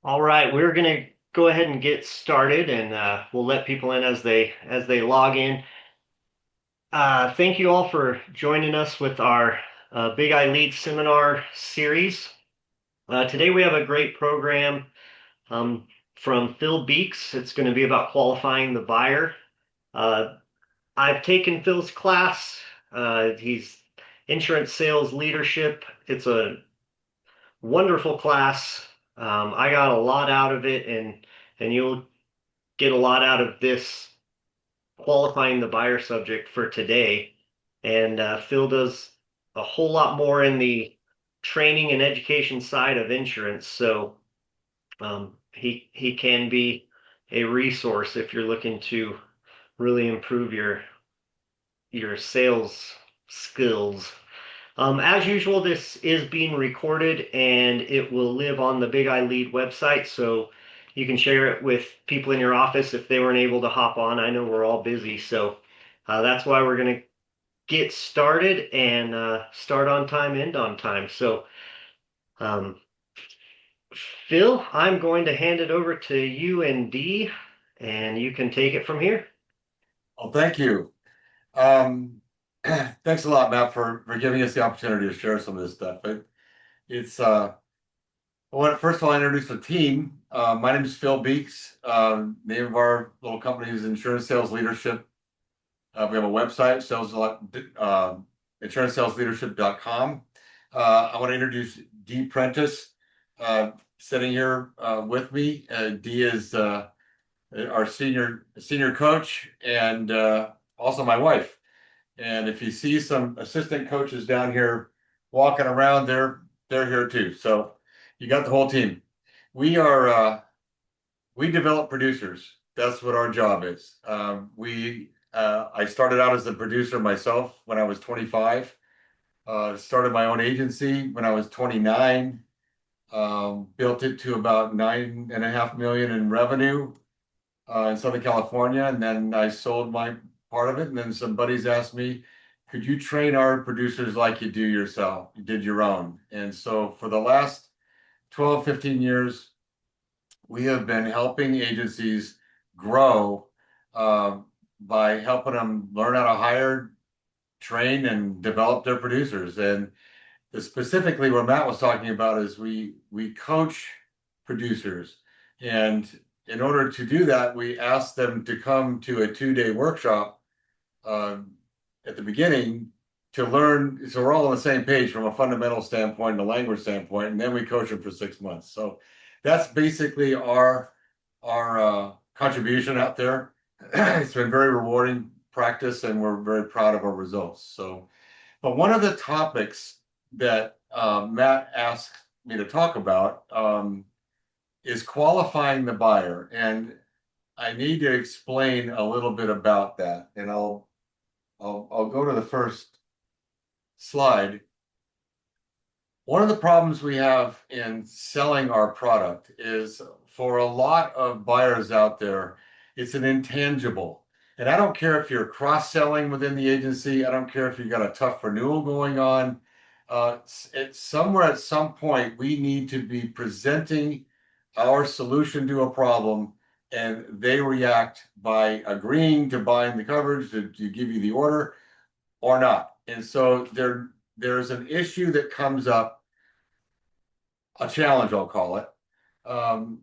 All right, we're gonna go ahead and get started, and we'll let people in as they log in. Thank you all for joining us with our Big I Lead seminar series. Today we have a great program um, from Phil Beeks. It's going to be about qualifying the buyer. Uh, I've taken Phil's class. He's insurance sales leadership. It's a wonderful class. I got a lot out of it, and you'll get a lot out of this qualifying the buyer subject for today. And Phil does a whole lot more in the training and education side of insurance. So he can be a resource if you're looking to really improve your sales skills. As usual, this is being recorded and it will live on the Big I Lead website, so you can share it with people in your office if they weren't able to hop on. I know we're all busy, so that's why we're going to get started and start on time, end on time. So, um, Phil, I'm going to hand it over to you and Dee, and you can take it from here. Well, thank you. Um, Thanks a lot, Matt, for giving us the opportunity to share some of this stuff. It's I want to first of all introduce the team. My name is Phil Beeks. Name of our little company is Insurance Sales Leadership. We have a website, insurancesalesleadership.com. I want to introduce Dee Prentice, sitting here with me. Dee is our senior coach and also my wife. And if you see some assistant coaches down here walking around, they're here too. So you got the whole team. We are we develop producers. That's what our job is. We I started out as a producer myself when I was 25. Started my own agency when I was 29. Built it to about 9.5 million in revenue in Southern California, and then I sold my part of it. And then some buddies asked me, "Could you train our producers like you do yourself? You did your own." And so for the last 12, 15 years, we have been helping agencies grow uh, by helping them learn how to hire, train, and develop their producers. And specifically, what Matt was talking about is we coach producers, and in order to do that, we ask them to come to a 2-day workshop uh, at the beginning to learn. So we're all on the same page from a fundamental standpoint and a language standpoint, and then we coach them for 6 months. So that's basically our contribution out there. It's been very rewarding practice, and we're very proud of our results. So, but one of the topics that Matt asked me to talk about is qualifying the buyer, and I need to explain a little bit about that. And I'll go to the first slide. One of the problems we have in selling our product is for a lot of buyers out there, it's an intangible. And I don't care if you're cross-selling within the agency, I don't care if you've got a tough renewal going on. It's somewhere at some point we need to be presenting our solution to a problem, and they react by agreeing to buying the coverage to give you the order or not. And so there's an issue that comes up, a challenge, I'll call it, um,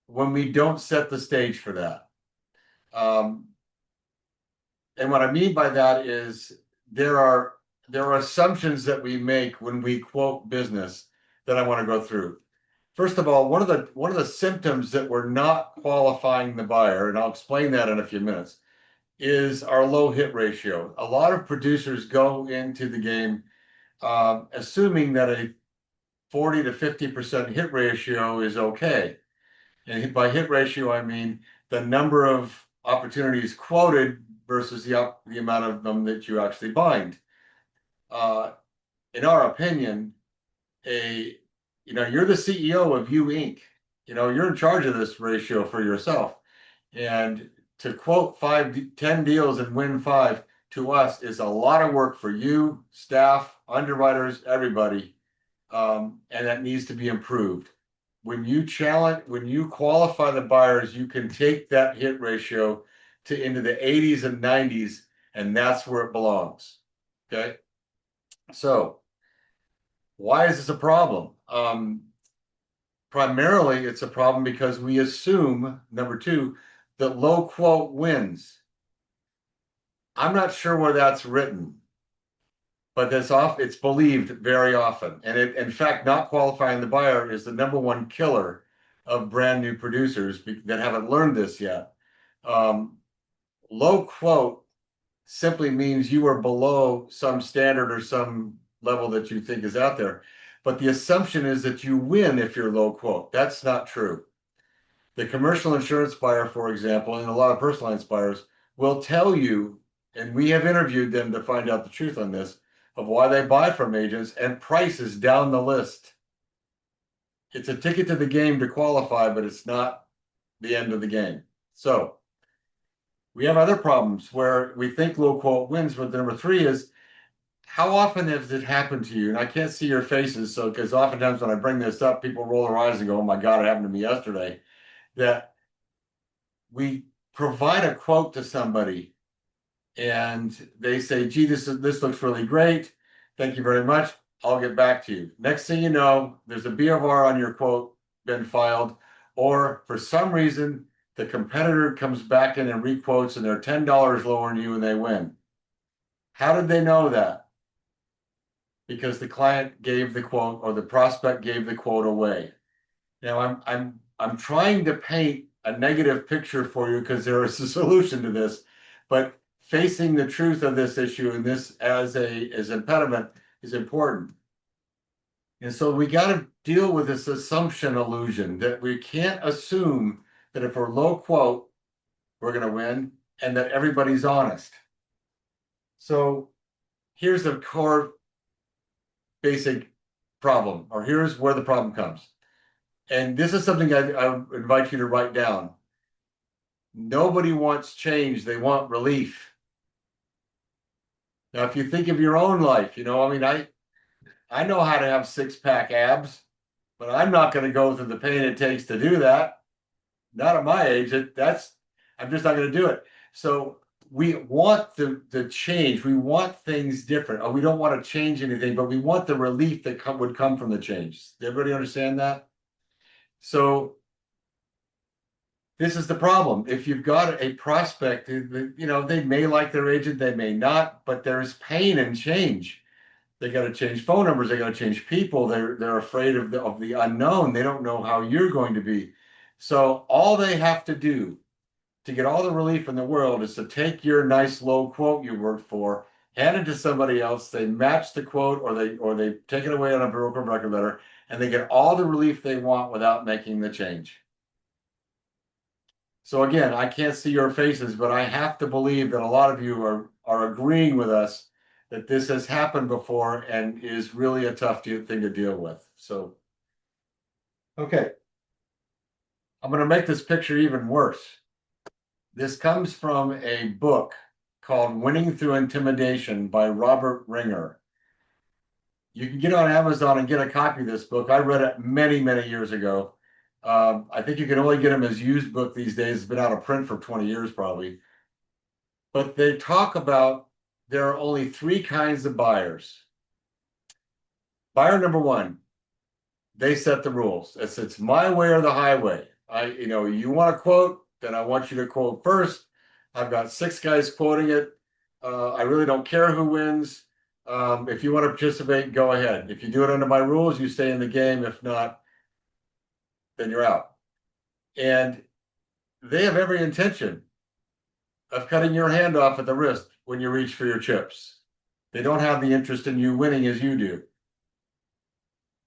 when we don't set the stage for that. Um, and what I mean by that is there are there are assumptions that we make when we quote business that I want to go through. First of all, one of the symptoms that we're not qualifying the buyer, and I'll explain that in a few minutes, is our low hit ratio. A lot of producers go into the game assuming that a 40 to 50% hit ratio is okay. And by hit ratio, I mean the number of opportunities quoted versus the amount of them that you actually bind. Uh, in our opinion, a you're the CEO of You Inc. You're in charge of this ratio for yourself. And to quote 10 deals and win five to us is a lot of work for you, staff, underwriters, everybody. And that needs to be improved. when you qualify the buyers, you can take that hit ratio to into the 80s and 90s, and that's where it belongs. Okay. So why is this a problem? Primarily, it's a problem because we assume, number two, that low quote wins. I'm not sure where that's written, but it's believed very often. And in fact, not qualifying the buyer is the number one killer of brand new producers that haven't learned this yet. Um, Low quote simply means you are below some standard or some level that you think is out there. But the assumption is that you win if you're low quote. That's not true. The commercial insurance buyer, for example, and a lot of personal lines buyers will tell you, and we have interviewed them to find out the truth on this, of why they buy from agents, and price is down the list. It's a ticket to the game to qualify, but it's not the end of the game. So we have other problems where we think low quote wins, but number three is how often has it happened to you? And I can't see your faces, so because oftentimes when I bring this up, people roll their eyes and go, "Oh my God, it happened to me yesterday." That we provide a quote to somebody and they say, "Gee, this looks really great. Thank you very much. I'll get back to you." Next thing you know, there's a BFR on your quote been filed, or for some reason, the competitor comes back in and requotes and they're $10 lower than you and they win. How did they know that? Because the client gave the quote or the prospect gave the quote away. Now I'm trying to paint a negative picture for you because there is a solution to this, but facing the truth of this issue and this as impediment is important. And so we got to deal with this assumption illusion that we can't assume that if we're low quote, we're going to win and that everybody's honest. So here's the core basic problem, or here's where the problem comes. And this is something I invite you to write down. Nobody wants change, they want relief. Now, if you think of your own life, I know how to have six-pack abs, but I'm not going to go through the pain it takes to do that. Not at my age. I'm just not going to do it. So we want the change. We want things different. We don't want to change anything, but we want the relief that would come from the change. Does everybody understand that? So this is the problem. If you've got a prospect, they may like their agent, they may not, but there's pain and change. They got to change phone numbers, they got to change people. They're afraid of the unknown. They don't know how you're going to be. So all they have to do to get all the relief in the world is to take your nice low quote you worked for, hand it to somebody else, they match the quote, or they take it away on a broker record letter, and they get all the relief they want without making the change. So again, I can't see your faces, but I have to believe that a lot of you are agreeing with us that this has happened before and is really a tough thing to deal with. So, okay, I'm going to make this picture even worse. This comes from a book called Winning Through Intimidation by Robert Ringer. You can get on Amazon and get a copy of this book. I read it many, many years ago. I think you can only get them as used book these days. It's been out of print for 20 years probably. But they talk about there are only three kinds of buyers. Buyer number one, they set the rules. It's my way or the highway. You want to quote, then I want you to quote first. I've got six guys quoting it. I really don't care who wins. If you want to participate, go ahead. If you do it under my rules, you stay in the game. If not, then you're out. And they have every intention of cutting your hand off at the wrist when you reach for your chips. They don't have the interest in you winning as you do.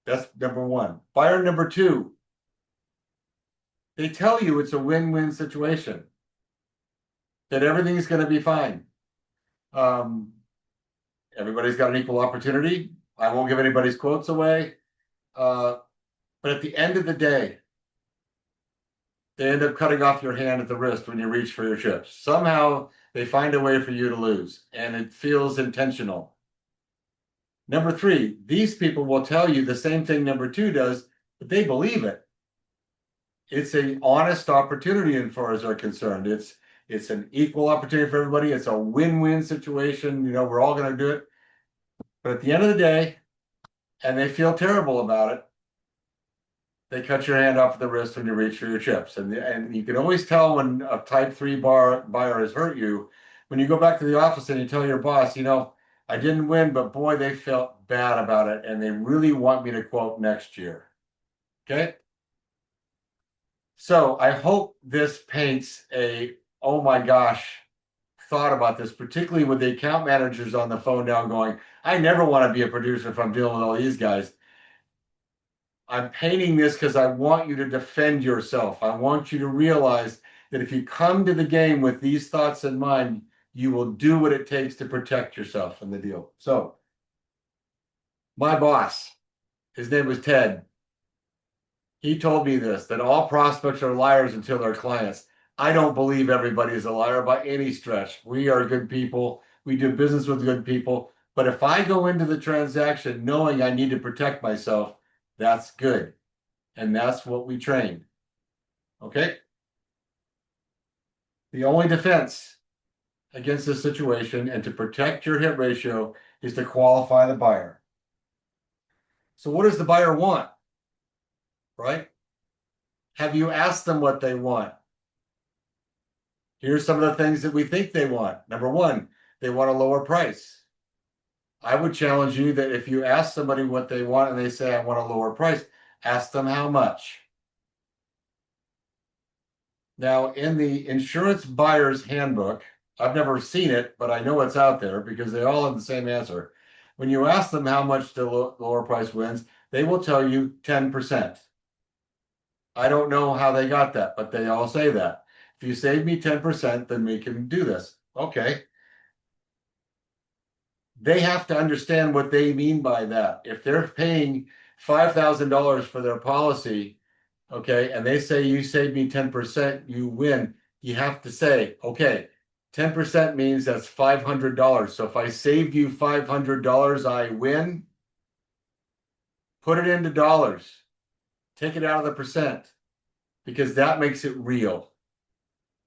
That's number one. Buyer number two, they tell you it's a win-win situation, that everything's going to be fine. Everybody's got an equal opportunity. I won't give anybody's quotes away. But at the end of the day, they end up cutting off your hand at the wrist when you reach for your chips. Somehow they find a way for you to lose, and it feels intentional. Number three, these people will tell you the same thing number two does, but they believe it. it's an honest opportunity as far as they're concerned. It's an equal opportunity for everybody. It's a win-win situation. We're all going to do it. But at the end of the day, and they feel terrible about it, they cut your hand off the wrist when you reach for your chips. And you can always tell when a type 3 buyer has hurt you when you go back to the office and you tell your boss, I didn't win, but boy, they felt bad about it and they really want me to quote next year. Okay. So I hope this paints oh my gosh, thought about this, particularly with the account managers on the phone now going, I never want to be a producer if I'm dealing with all these guys. I'm painting this because I want you to defend yourself. I want you to realize that if you come to the game with these thoughts in mind, you will do what it takes to protect yourself in the deal. So, my boss, his name was Ted. He told me this, that all prospects are liars until they're clients. I don't believe everybody is a liar by any stretch. We are good people. We do business with good people. But if I go into the transaction knowing I need to protect myself, that's good. And that's what we train. Okay? The only defense against this situation and to protect your hit ratio is to qualify the buyer. So what does the buyer want? Right? Have you asked them what they want? Here's some of the things that we think they want. Number one, they want a lower price. I would challenge you that if you ask somebody what they want and they say, I want a lower price, ask them how much. Now, in the insurance buyer's handbook, I've never seen it, but I know it's out there because they all have the same answer. When you ask them how much the lower price wins, they will tell you 10%. I don't know how they got that, but they all say that. If you save me 10%, then we can do this. Okay. They have to understand what they mean by that. If they're paying $5,000 for their policy, okay, and they say you save me 10%, you win. You have to say, okay, 10% means that's $500. So if I save you $500, I win. Put it into dollars. Take it out of the percent because that makes it real.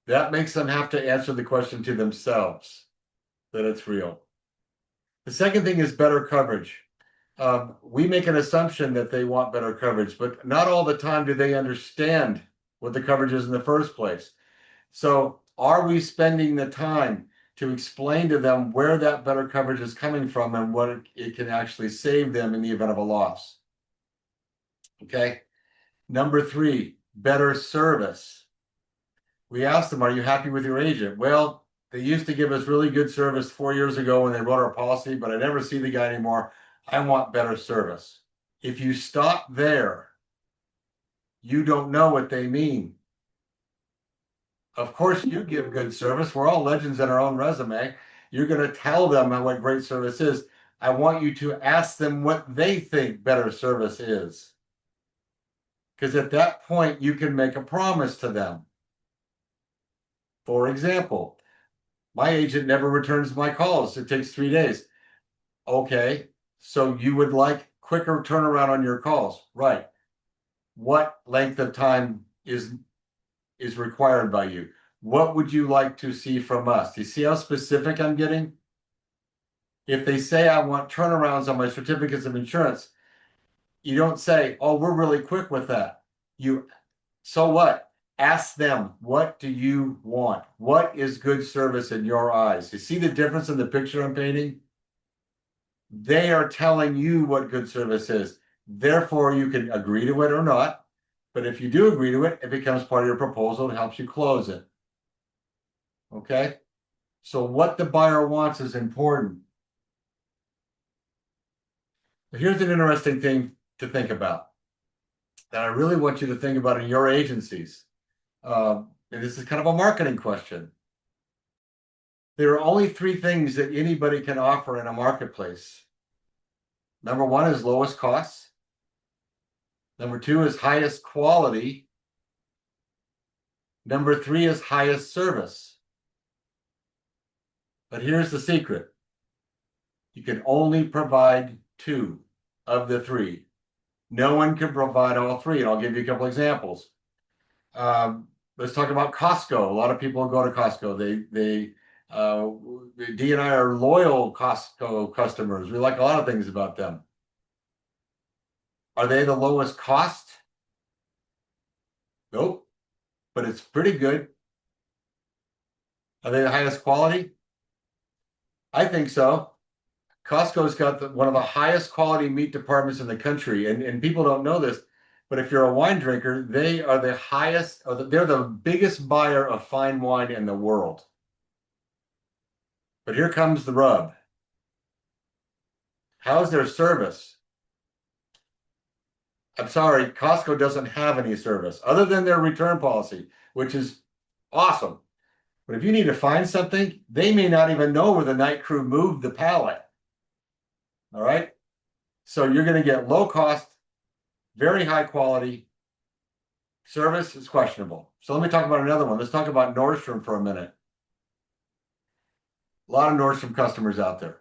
That makes them have to answer the question to themselves that it's real. The second thing is better coverage. We make an assumption that they want better coverage, but not all the time do they understand what the coverage is in the first place. So are we spending the time to explain to them where that better coverage is coming from and what it can actually save them in the event of a loss? Okay. Number three, better service. We asked them, are you happy with your agent? Well, they used to give us really good service 4 years ago when they wrote our policy, but I never see the guy anymore. I want better service. If you stop there, you don't know what they mean. Of course, you give good service. We're all legends in our own resume. You're going to tell them what great service is. I want you to ask them what they think better service is. Because at that point, you can make a promise to them. For example, my agent never returns my calls. It takes 3 days. Okay, so you would like quicker turnaround on your calls, right? What length of time is required by you? What would you like to see from us? Do you see how specific I'm getting? If they say I want turnarounds on my certificates of insurance, you don't say, oh, we're really quick with that. So what? Ask them, what do you want? What is good service in your eyes? You see the difference in the picture I'm painting? They are telling you what good service is. Therefore, you can agree to it or not. But if you do agree to it, it becomes part of your proposal and helps you close it. Okay? So what the buyer wants is important. But here's an interesting thing to think about that I really want you to think about in your agencies. And this is kind of a marketing question. There are only three things that anybody can offer in a marketplace. Number one is lowest cost. Number two is highest quality. Number three is highest service. But here's the secret. You can only provide two of the three. No one can provide all three. And I'll give you a couple examples. Let's talk about Costco. A lot of people go to Costco. Uh, D and I are loyal Costco customers. We like a lot of things about them. Are they the lowest cost? Nope, but it's pretty good. Are they the highest quality? I think so. Costco's got one of the highest quality meat departments in the country, and people don't know this, but if you're a wine drinker, they are the highest, or they're the biggest buyer of fine wine in the world. But here comes the rub. How's their service? I'm sorry, Costco doesn't have any service other than their return policy, which is awesome. But if you need to find something, they may not even know where the night crew moved the pallet. All right. So you're going to get low cost, very high quality. Service is questionable. So let me talk about another one. Let's talk about Nordstrom for a minute. A lot of Nordstrom customers out there.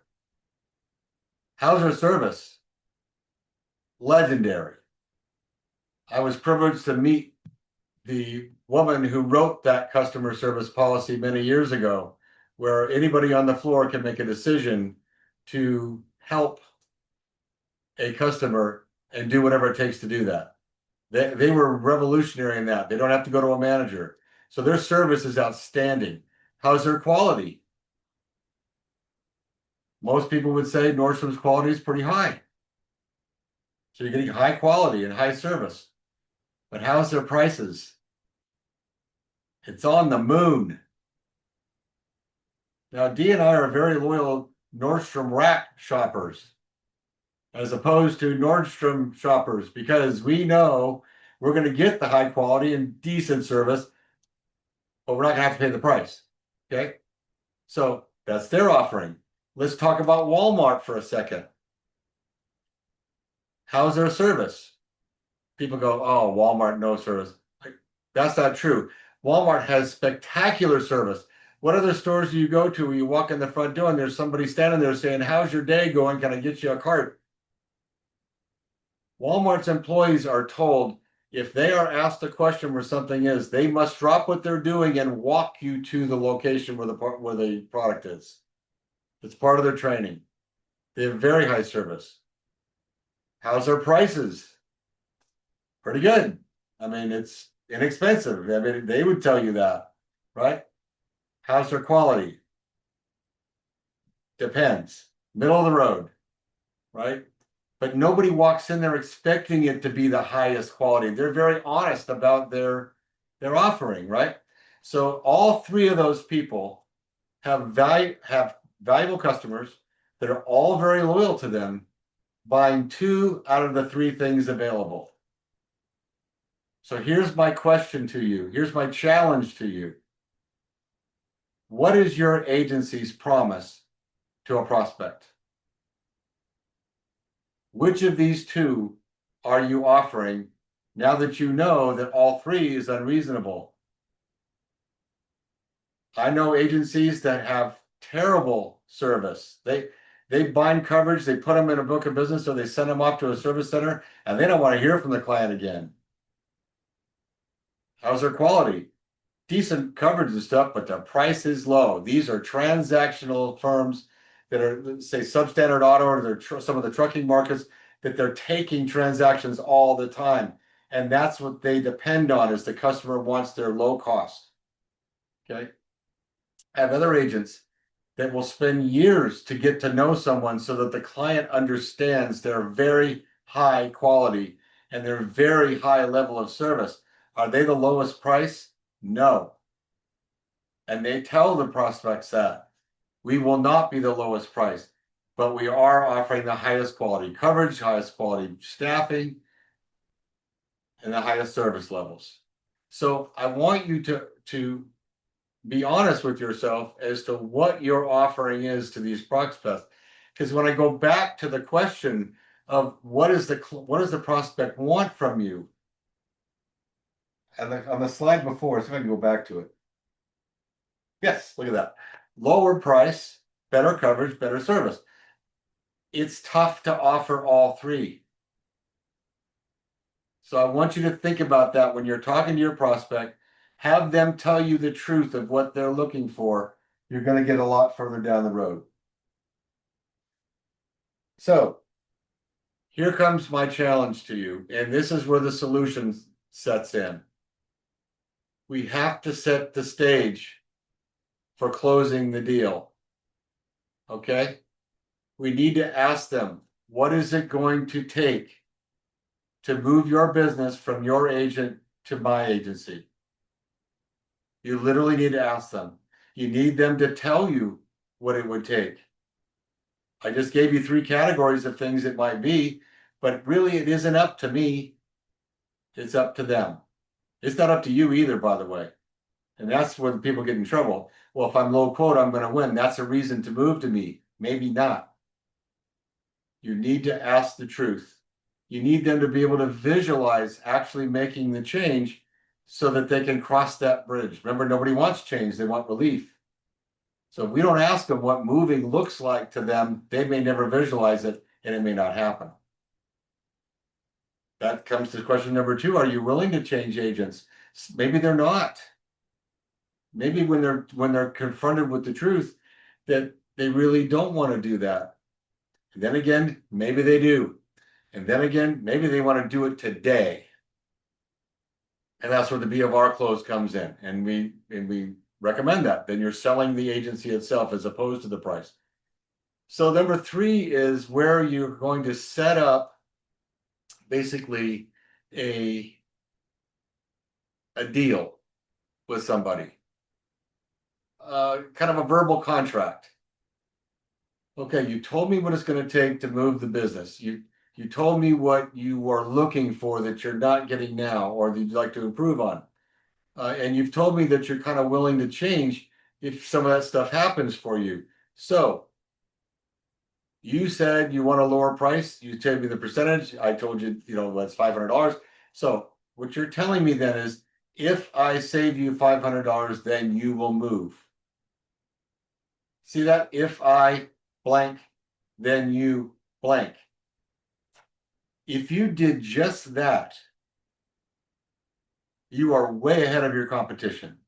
How's their service? Legendary. I was privileged to meet the woman who wrote that customer service policy many years ago, where anybody on the floor can make a decision to help a customer and do whatever it takes to do that. They were revolutionary in that. They don't have to go to a manager. So their service is outstanding. How's their quality? Most people would say Nordstrom's quality is pretty high. So you're getting high quality and high service. But how's their prices? It's on the moon. Now, D and I are very loyal Nordstrom Rack shoppers as opposed to Nordstrom shoppers because we know we're going to get the high quality and decent service, but we're not going to have to pay the price. Okay. So that's their offering. Let's talk about Walmart for a second. How's their service? People go, oh, Walmart, no service. That's not true. Walmart has spectacular service. What other stores do you go to where you walk in the front door and there's somebody standing there saying, how's your day going? Can I get you a cart? Walmart's employees are told if they are asked a question where something is, they must drop what they're doing and walk you to the location where the product is. It's part of their training. They have very high service. How's their prices? Pretty good. I mean, it's inexpensive. I mean, they would tell you that, right? How's their quality? Depends. Middle of the road, right? But nobody walks in there expecting it to be the highest quality. They're very honest about their offering, right? So all three of those people have valuable customers that are all very loyal to them, buying 2 out of the 3 things available. So here's my question to you. Here's my challenge to you. What is your agency's promise to a prospect? Which of these 2 are you offering now that you know that all 3 is unreasonable? I know agencies that have terrible service. They bind coverage, they put them in a book of business, or they send them off to a service center, and they don't want to hear from the client again. How's their quality? Decent coverage and stuff, but the price is low. These are transactional firms that are, say, substandard auto, or they're some of the trucking markets that they're taking transactions all the time. And that's what they depend on, is the customer wants their low cost. Okay. I have other agents that will spend years to get to know someone so that the client understands their very high quality and their very high level of service. Are they the lowest price? No. And they tell the prospects that we will not be the lowest price, but we are offering the highest quality coverage, highest quality staffing, and the highest service levels. So I want you to be honest with yourself as to what your offering is to these prospects. Because when I go back to the question of what does the prospect want from you, and on the slide before, so if I can go back to it. Yes, look at that. Lower price, better coverage, better service. It's tough to offer all 3. So I want you to think about that when you're talking to your prospect. Have them tell you the truth of what they're looking for. You're going to get a lot further down the road. So here comes my challenge to you, and this is where the solution sets in. We have to set the stage for closing the deal. Okay? We need to ask them, what is it going to take to move your business from your agent to my agency? You literally need to ask them. You need them to tell you what it would take. I just gave you 3 categories of things it might be, but really it isn't up to me. It's up to them. It's not up to you either, by the way. And that's when people get in trouble. Well, if I'm low quote, I'm going to win. That's a reason to move to me. Maybe not. You need to ask the truth. You need them to be able to visualize actually making the change so that they can cross that bridge. Remember, nobody wants change, they want relief. So if we don't ask them what moving looks like to them, they may never visualize it and it may not happen. That comes to question number 2. Are you willing to change agents? Maybe they're not. Maybe when they're confronted with the truth that they really don't want to do that. And then again, maybe they do. And then again, maybe they want to do it today. And that's where the B of R clause comes in. And we recommend that. Then you're selling the agency itself as opposed to the price. So number 3 is where you're going to set up basically a deal with somebody. Kind of a verbal contract. Okay, you told me what it's going to take to move the business. You told me what you are looking for that you're not getting now or that you'd like to improve on. And you've told me that you're kind of willing to change if some of that stuff happens for you. So you said you want a lower price. You told me the percentage. I told you, that's $500. So what you're telling me then is if I save you $500, then you will move. See that? If I blank, then you blank. If you did just that, you are way ahead of your competition.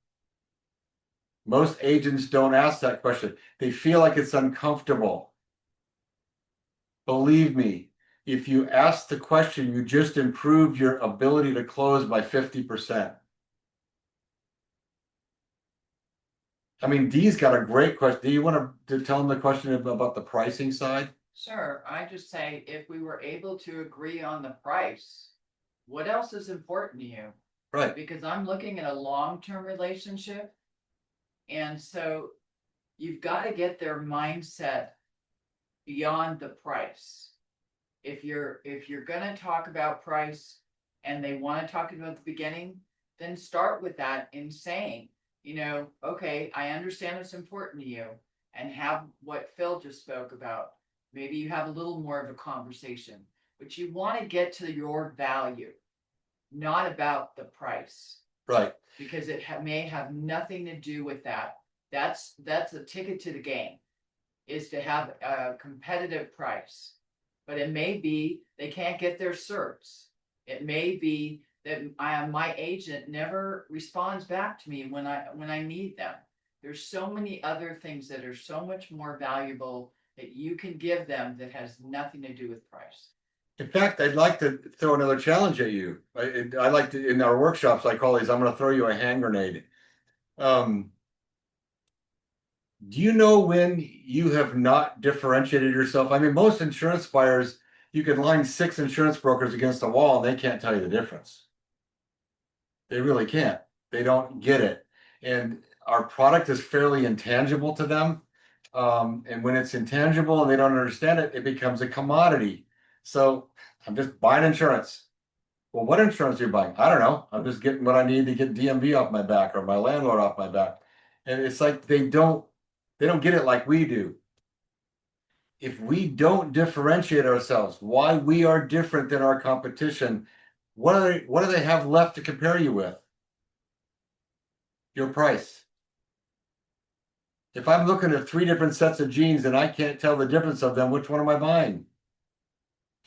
Most agents don't ask that question. They feel like it's uncomfortable. Believe me, if you ask the question, you just improved your ability to close by 50%. I mean, Dee's got a great question. Do you want to tell him the question about the pricing side? Sure, I just say if we were able to agree on the price, what else is important to you? Right. Because I'm looking at a long-term relationship. And so you've got to get their mindset beyond the price. If you're gonna talk about price and they want to talk about the beginning, then start with that in saying, okay, I understand it's important to you, and have what Phil just spoke about. Maybe you have a little more of a conversation, but you want to get to your value, not about the price, Right. because it may have nothing to do with that. That's a ticket to the game, is to have a competitive price. But it may be they can't get their certs. It may be that my agent never responds back to me when I need them. There's so many other things that are so much more valuable that you can give them that has nothing to do with price. In fact, I'd like to throw another challenge at you. I like to, in our workshops, I call these, I'm going to throw you a hand grenade. Do you know when you have not differentiated yourself? I mean, most insurance buyers, you can line 6 insurance brokers against a wall and they can't tell you the difference. They really can't. They don't get it. And our product is fairly intangible to them. And when it's intangible and they don't understand it, it becomes a commodity. So I'm just buying insurance. Well, what insurance are you buying? I don't know. I'm just getting what I need to get DMV off my back or my landlord off my back. And it's like they don't get it like we do. If we don't differentiate ourselves, why we are different than our competition, what do they have left to compare you with? Your price. If I'm looking at 3 different sets of jeans and I can't tell the difference of them, which one am I buying?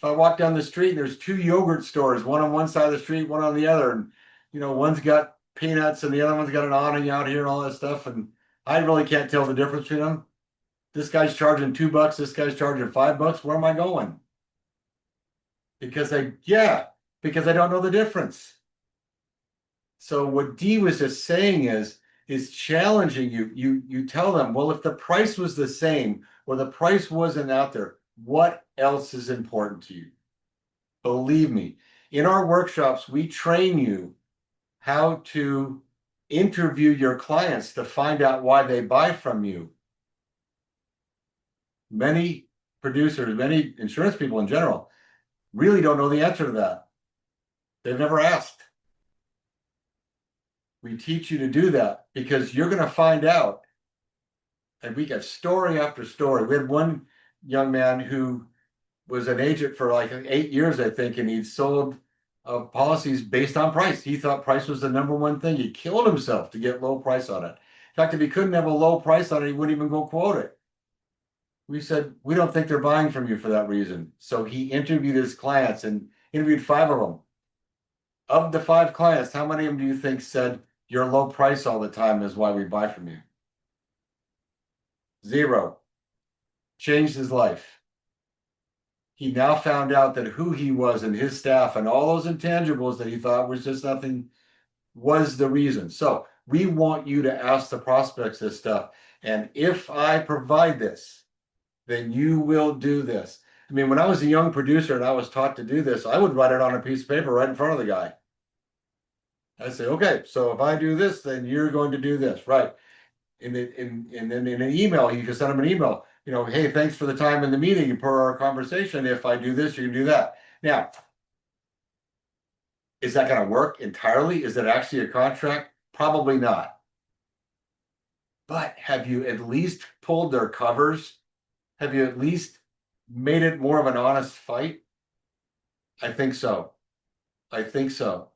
If I walk down the street and there's two yogurt stores, one on one side of the street, one on the other, and one's got peanuts and the other one's got an awning out here and all that stuff, and I really can't tell the difference between them. This guy's charging $2, this guy's charging $5. Where am I going? Because I don't know the difference. So what Dee was just saying is challenging you. You tell them, well, if the price was the same or the price wasn't out there, what else is important to you? Believe me, in our workshops, we train you how to interview your clients to find out why they buy from you. Many producers, many insurance people in general, really don't know the answer to that. They've never asked. We teach you to do that because you're going to find out. And we get story after story. We had one young man who was an agent for like 8 years, I think, and he'd sold policies based on price. He thought price was the number one thing. He killed himself to get low price on it. In fact, if he couldn't have a low price on it, he wouldn't even go quote it. We said, we don't think they're buying from you for that reason. So he interviewed his clients and interviewed 5 of them. Of the 5 clients, how many of them do you think said your low price all the time is why we buy from you? 0. Changed his life. He now found out that who he was and his staff and all those intangibles that he thought was just nothing was the reason. So we want you to ask the prospects this stuff. And if I provide this, then you will do this. I mean, when I was a young producer and I was taught to do this, I would write it on a piece of paper right in front of the guy. I'd say, okay, so if I do this, then you're going to do this, right? And then in an email, you can send them an email, hey, thanks for the time in the meeting per our conversation. If I do this, you can do that. Now, is that going to work entirely? Is it actually a contract? Probably not. But have you at least pulled their covers? Have you at least made it more of an honest fight? I think so. I think so.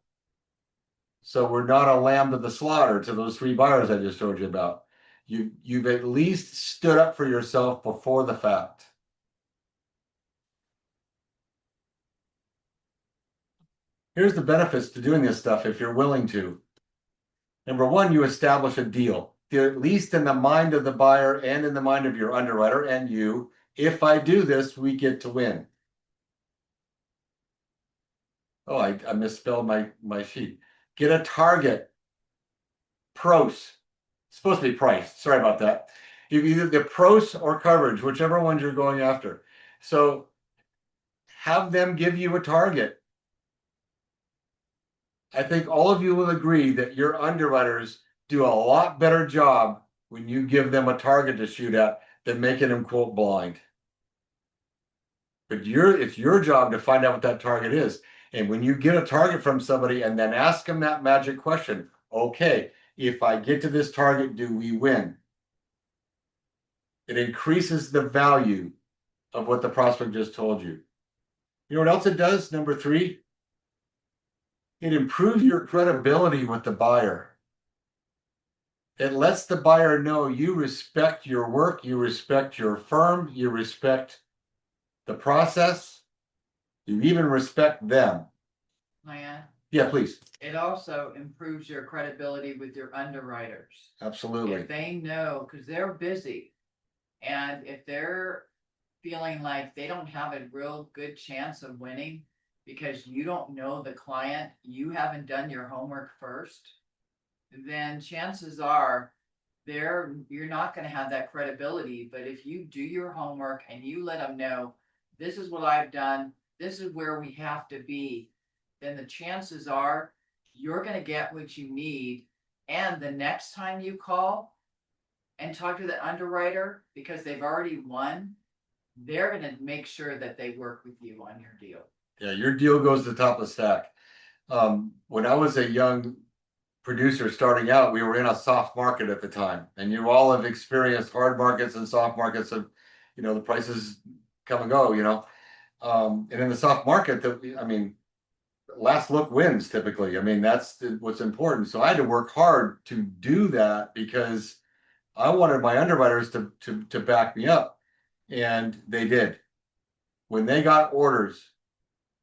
So we're not a lamb to the slaughter to those 3 buyers I just told you about. You've at least stood up for yourself before the fact. Here's the benefits to doing this stuff if you're willing to. Number 1, you establish a deal. At least in the mind of the buyer and in the mind of your underwriter and you, if I do this, we get to win. Oh, I misspelled my sheet. Get a target. Pros. It's supposed to be price. Sorry about that. You either get pros or coverage, whichever ones you're going after. So have them give you a target. I think all of you will agree that your underwriters do a lot better job when you give them a target to shoot at than making them quote blind. But it's your job to find out what that target is. And when you get a target from somebody and then ask them that magic question, okay, if I get to this target, do we win? It increases the value of what the prospect just told you. You know what else it does? Number 3, it improves your credibility with the buyer. It lets the buyer know you respect your work, you respect your firm, you respect the process, you even respect them. Diane, Yeah, please. it also improves your credibility with your underwriters. Absolutely. If they know, because they're busy, and if they're feeling like they don't have a real good chance of winning because you don't know the client, you haven't done your homework first, then chances are you're not going to have that credibility. But if you do your homework and you let them know, this is what I've done, this is where we have to be, then the chances are you're going to get what you need. And the next time you call and talk to the underwriter, because they've already won, they're going to make sure that they work with you on your deal. Yeah, your deal goes to the top of the stack. When I was a young producer starting out, we were in a soft market at the time, and you all have experienced hard markets and soft markets of, the prices come and go, and in the soft market, last look wins typically. I mean, that's what's important. So I had to work hard to do that because I wanted my underwriters to back me up, and they did. When they got orders,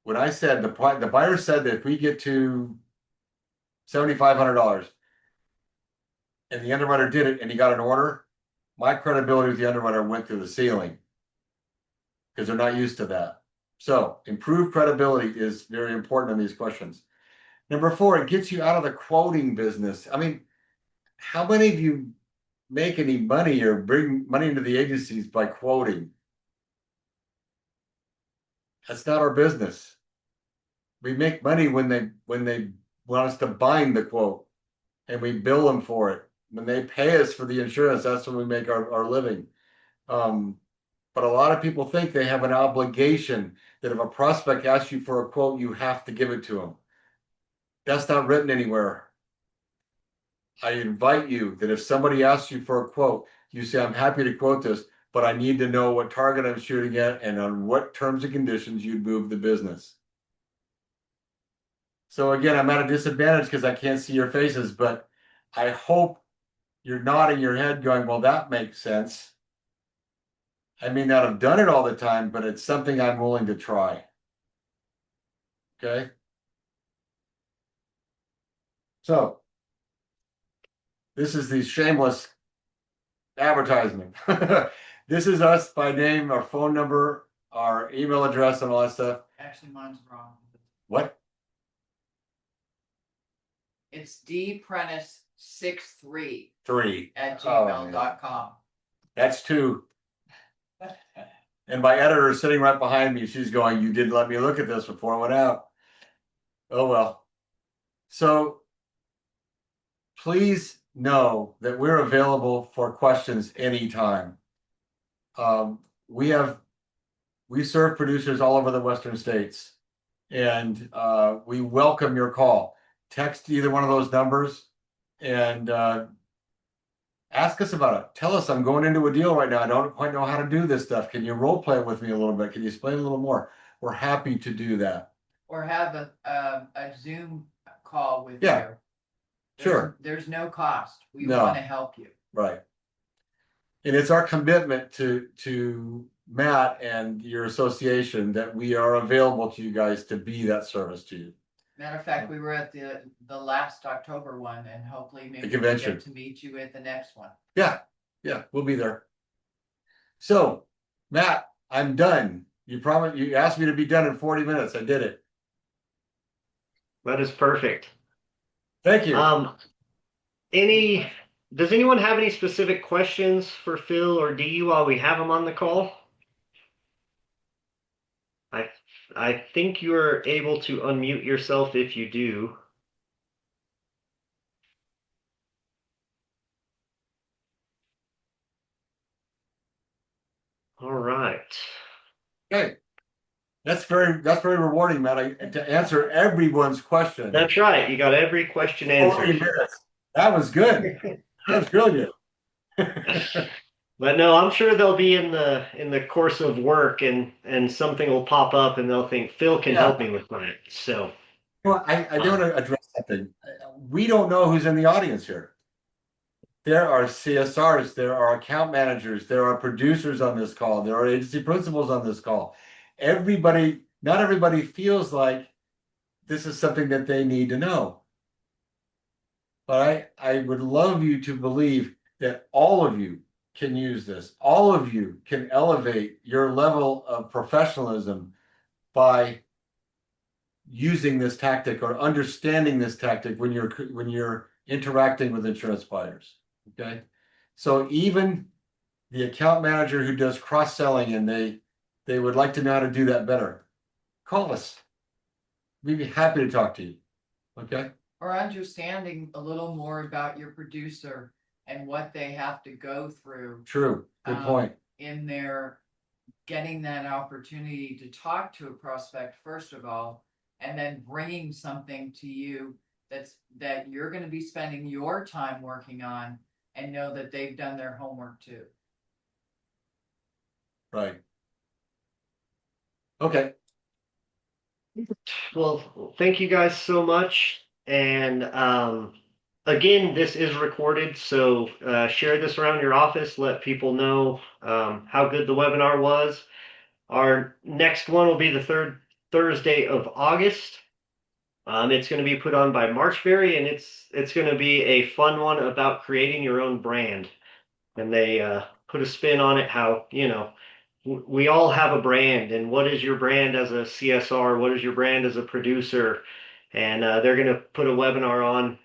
when I said the buyer said that if we get to $7,500 and the underwriter did it and he got an order, my credibility with the underwriter went through the ceiling because they're not used to that. So improved credibility is very important in these questions. Number four, it gets you out of the quoting business. I mean, how many of you make any money or bring money into the agencies by quoting? That's not our business. We make money when they want us to bind the quote and we bill them for it. When they pay us for the insurance, that's when we make our living. But a lot of people think they have an obligation that if a prospect asks you for a quote, you have to give it to them. That's not written anywhere. I invite you that if somebody asks you for a quote, you say, I'm happy to quote this, but I need to know what target I'm shooting at and on what terms and conditions you'd move the business. So again, I'm at a disadvantage because I can't see your faces, but I hope you're nodding your head going, well, that makes sense. I may not have done it all the time, but it's something I'm willing to try. Okay. So this is the shameless advertisement. This is us by name, our phone number, our email address, and all that stuff. Actually, mine's wrong. What? It's dprentice63 Three. at Oh, man. gmail.com. That's two. And my editor is sitting right behind me. She's going, you didn't let me look at this before I went out. Oh, well. So please know that we're available for questions anytime. We serve producers all over the Western states, and we welcome your call. Text either one of those numbers and ask us about it. Tell us, I'm going into a deal right now. I don't quite know how to do this stuff. Can you role play it with me a little bit? Can you explain a little more? We're happy to do that. Or have a Zoom call with Yeah. you. Sure. There's no cost. We No. want to help you. Right. And it's our commitment to Matt and your association that we are available to you guys to be that service to you. Matter of fact, we were at the last October one, and hopefully maybe The we convention. get to meet you at the next one. Yeah, we'll be there. So, Matt, I'm done. You asked me to be done in 40 minutes. I did it. That is perfect. Thank you. Does anyone have any specific questions for Phil or Dee while we have them on the call? I think you're able to unmute yourself if you do. All right. Okay. That's very rewarding, Matt, to answer everyone's question. That's right. You got every question 40 answered. minutes. That was good. That was really good. But no, I'm sure they'll be in the course of work and something will pop up and they'll think Phil can help me with that. So Well, I do want to address something. We don't know who's in the audience here. There are CSRs, there are account managers, there are producers on this call, there are agency principals on this call. Not everybody feels like this is something that they need to know. But I would love you to believe that all of you can use this. All of you can elevate your level of professionalism by using this tactic or understanding this tactic when you're interacting with insurance buyers. Okay. So even the account manager who does cross-selling and they would like to know how to do that better, call us. We'd be happy to talk to you. Okay. Or understanding a little more about your producer and what they have to go through. True. Good point. In their getting that opportunity to talk to a prospect, first of all, and then bringing something to you that you're going to be spending your time working on, and know that they've done their homework too. Right. Okay. well, thank you guys so much. And again, this is recorded, so share this around your office. Let people know how good the webinar was. Our next one will be the Thursday of August. It's going to be put on by Marchberry, and it's going to be a fun one about creating your own brand. And they put a spin on it. How we all have a brand, and what is your brand as a CSR? What is your brand as a producer? And they're going to put a webinar on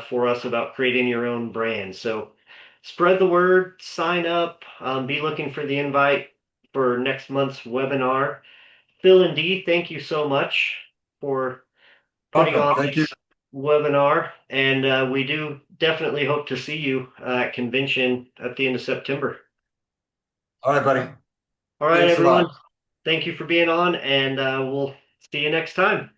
for us about creating your own brand. So spread the word, sign up, be looking for the invite for next month's webinar. Phil and Dee, thank you so much for putting Welcome. on Thank you. this webinar, and we do definitely hope to see you at convention at the end of September. All right, buddy. All right, Thanks a everyone. lot. Thank you for being on, and we'll see you next time.